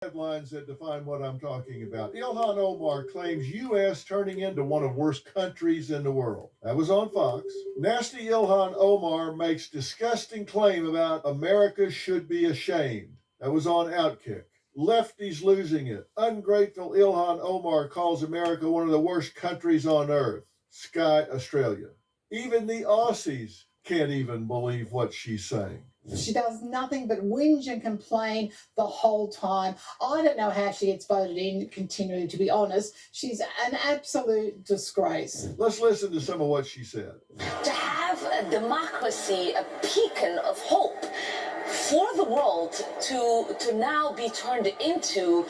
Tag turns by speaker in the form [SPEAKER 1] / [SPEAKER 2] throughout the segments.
[SPEAKER 1] Headlines that define what I'm talking about. Ilhan Omar claims U.S. turning into one of the worst countries in the world. That was on Fox. Nasty Ilhan Omar makes disgusting claim about America should be ashamed. That was on Outkick. Lefties losing it. Ungrateful Ilhan Omar calls America one of the worst countries on earth. Sky Australia. Even the Aussies can't even believe what she's saying.
[SPEAKER 2] She does nothing but whinge and complain the whole time. I don't know how she gets voted in continually, to be honest. She's an absolute disgrace.
[SPEAKER 1] Let's listen to some of what she said.
[SPEAKER 3] To have a democracy, a beacon of hope for the world to now be turned into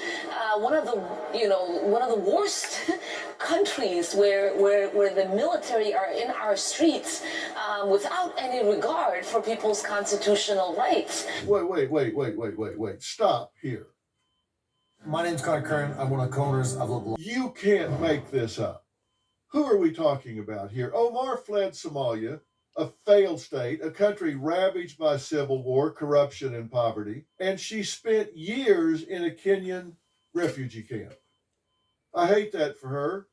[SPEAKER 3] one of the worst countries where the military are in our streets without any regard for people's constitutional rights.
[SPEAKER 1] Wait. Stop here.
[SPEAKER 4] My name's Connor Kern. I'm one of the co-owners of Local.
[SPEAKER 1] You can't make this up. Who are we talking about here? Omar fled Somalia, a failed state, a country ravaged by civil war, corruption, and poverty, and she spent years in a Kenyan refugee camp. I hate that for her.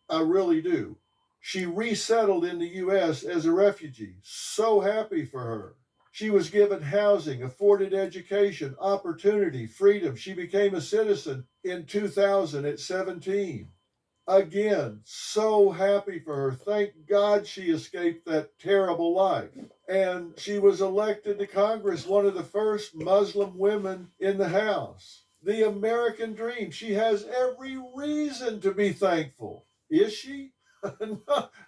[SPEAKER 1] I really do. She resettled in the U.S. as a refugee. So happy for her. She was given housing, afforded education, opportunity, freedom. She became a citizen in 2000 at 17. Again, so happy for her. Thank God she escaped that terrible life. And she was elected to Congress, one of the first Muslim women in the House. The American dream. She has every reason to be thankful. Is she?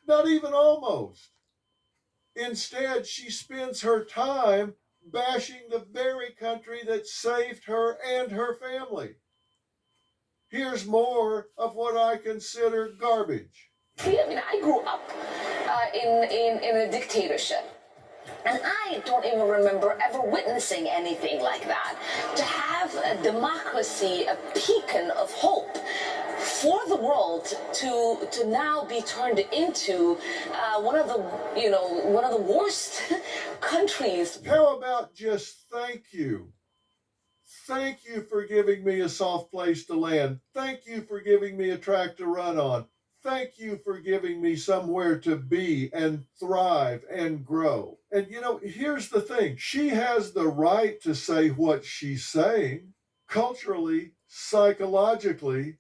[SPEAKER 1] Not even almost. Instead, she spends her time bashing the very country that saved her and her family. Here's more of what I consider garbage.
[SPEAKER 3] See, I mean, I grew up in a dictatorship. And I don't even remember ever witnessing anything like that. To have a democracy, a beacon of hope for the world to now be turned into one of the worst countries.
[SPEAKER 1] How about just thank you? Thank you for giving me a soft place to land. Thank you for giving me a track to run on. Thank you for giving me somewhere to be and thrive and grow. And here's the thing. She has the right to say what she's saying. Culturally, psychologically,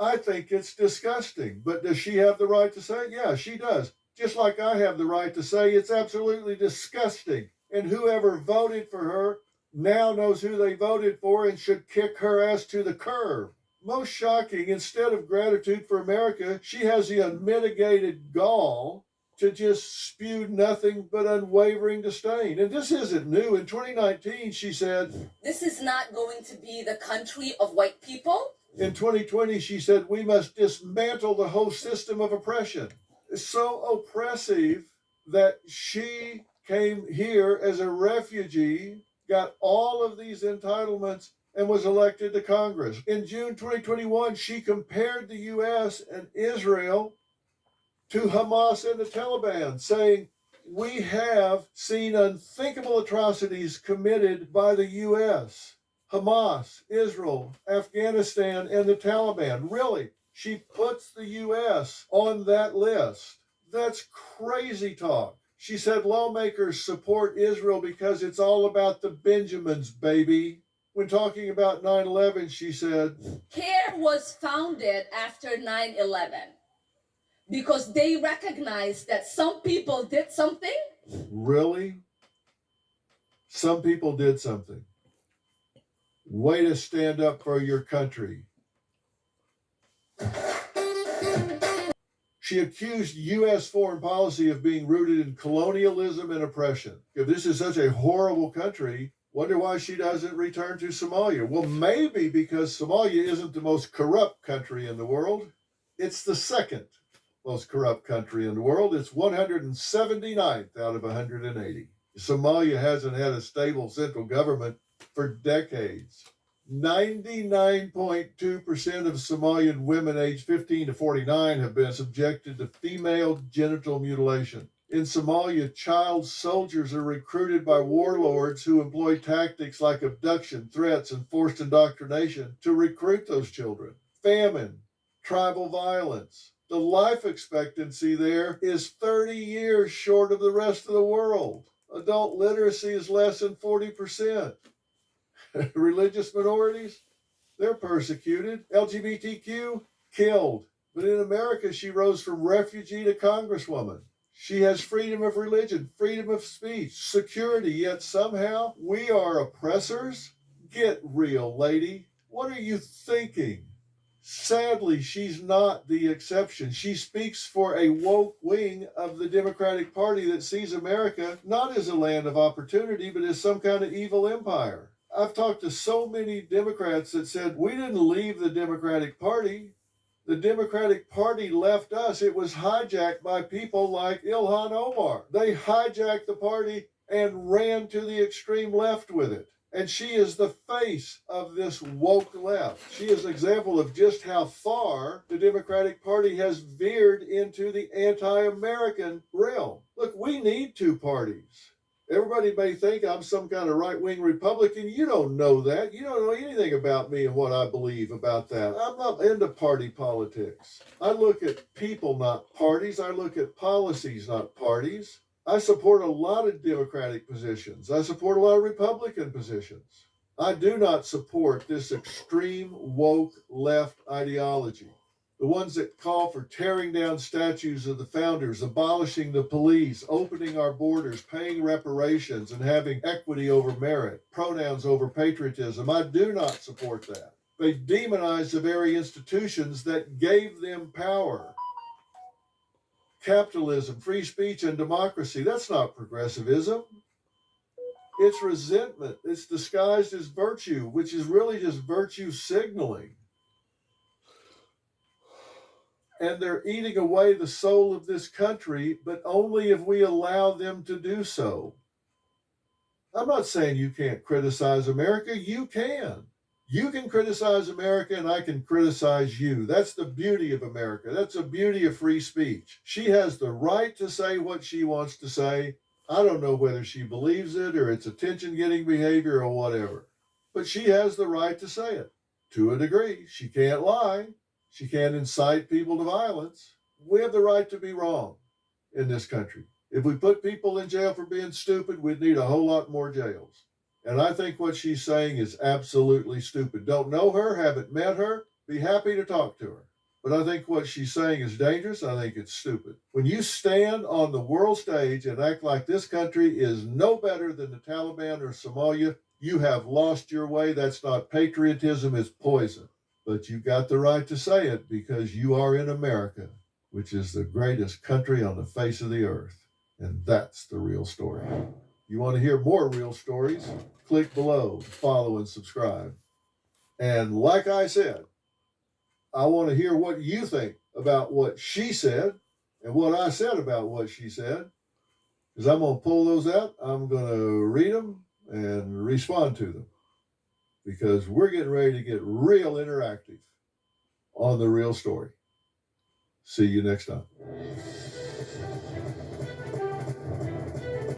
[SPEAKER 1] I think it's disgusting. But does she have the right to say it? Yeah, she does. Just like I have the right to say it's absolutely disgusting. And whoever voted for her now knows who they voted for and should kick her ass to the curb. Most shocking, instead of gratitude for America, she has the unmitigated gall to just spew nothing but unwavering disdain. And this isn't new. In 2019, she said,
[SPEAKER 3] "This is not going to be the country of white people."
[SPEAKER 1] In 2020, she said, "We must dismantle the whole system of oppression." It's so oppressive that she came here as a refugee, got all of these entitlements, and was elected to Congress. In June 2021, she compared the U.S. and Israel to Hamas and the Taliban, saying, "We have seen unthinkable atrocities committed by the U.S., Hamas, Israel, Afghanistan, and the Taliban." Really, she puts the U.S. on that list. That's crazy talk. She said lawmakers support Israel because it's all about the Benjamins, baby. When talking about 9/11, she said,
[SPEAKER 3] CARE was founded after 9/11 because they recognized that some people did something.
[SPEAKER 1] Really? Some people did something. Way to stand up for your country. She accused U.S. foreign policy of being rooted in colonialism and oppression. If this is such a horrible country, wonder why she doesn't return to Somalia. Well, maybe because Somalia isn't the most corrupt country in the world. It's the second most corrupt country in the world. It's 179th out of 180. Somalia hasn't had a stable central government for decades. 99.2% of Somalian women aged 15 to 49 have been subjected to female genital mutilation. In Somalia, child soldiers are recruited by warlords who employ tactics like abduction, threats, and forced indoctrination to recruit those children. Famine, tribal violence. The life expectancy there is 30 years short of the rest of the world. Adult literacy is less than 40%. Religious minorities, they're persecuted. LGBTQ, killed. But in America, she rose from refugee to congresswoman. She has freedom of religion, freedom of speech, security, yet somehow we are oppressors? Get real, lady. What are you thinking? Sadly, she's not the exception. She speaks for a woke wing of the Democratic Party that sees America not as a land of opportunity, but as some kind of evil empire. I've talked to so many Democrats that said, we didn't leave the Democratic Party. The Democratic Party left us. It was hijacked by people like Ilhan Omar. They hijacked the party and ran to the extreme left with it. And she is the face of this woke left. She is an example of just how far the Democratic Party has veered into the anti-American realm. Look, we need two parties. Everybody may think I'm some kind of right-wing Republican. You don't know that. You don't know anything about me and what I believe about that. I'm not into party politics. I look at people, not parties. I look at policies, not parties. I support a lot of Democratic positions. I support a lot of Republican positions. I do not support this extreme woke left ideology. The ones that call for tearing down statues of the founders, abolishing the police, opening our borders, paying reparations, and having equity over merit, pronouns over patriotism. I do not support that. They demonize the very institutions that gave them power. Capitalism, free speech, and democracy, that's not progressivism. It's resentment. It's disguised as virtue, which is really just virtue signaling. And they're eating away the soul of this country, but only if we allow them to do so. I'm not saying you can't criticize America. You can. You can criticize America and I can criticize you. That's the beauty of America. That's the beauty of free speech. She has the right to say what she wants to say. I don't know whether she believes it or it's attention-getting behavior or whatever. But she has the right to say it. To a degree. She can't lie. She can't incite people to violence. We have the right to be wrong in this country. If we put people in jail for being stupid, we'd need a whole lot more jails. And I think what she's saying is absolutely stupid. Don't know her, haven't met her, be happy to talk to her. But I think what she's saying is dangerous. I think it's stupid. When you stand on the world stage and act like this country is no better than the Taliban or Somalia, you have lost your way. That's not patriotism, it's poison. But you've got the right to say it because you are in America, which is the greatest country on the face of the earth. And that's the real story. You want to hear more real stories? Click below, follow, and subscribe. And like I said, I want to hear what you think about what she said and what I said about what she said. Because I'm going to pull those out. I'm going to read them and respond to them. Because we're getting ready to get real interactive on the real story. See you next time.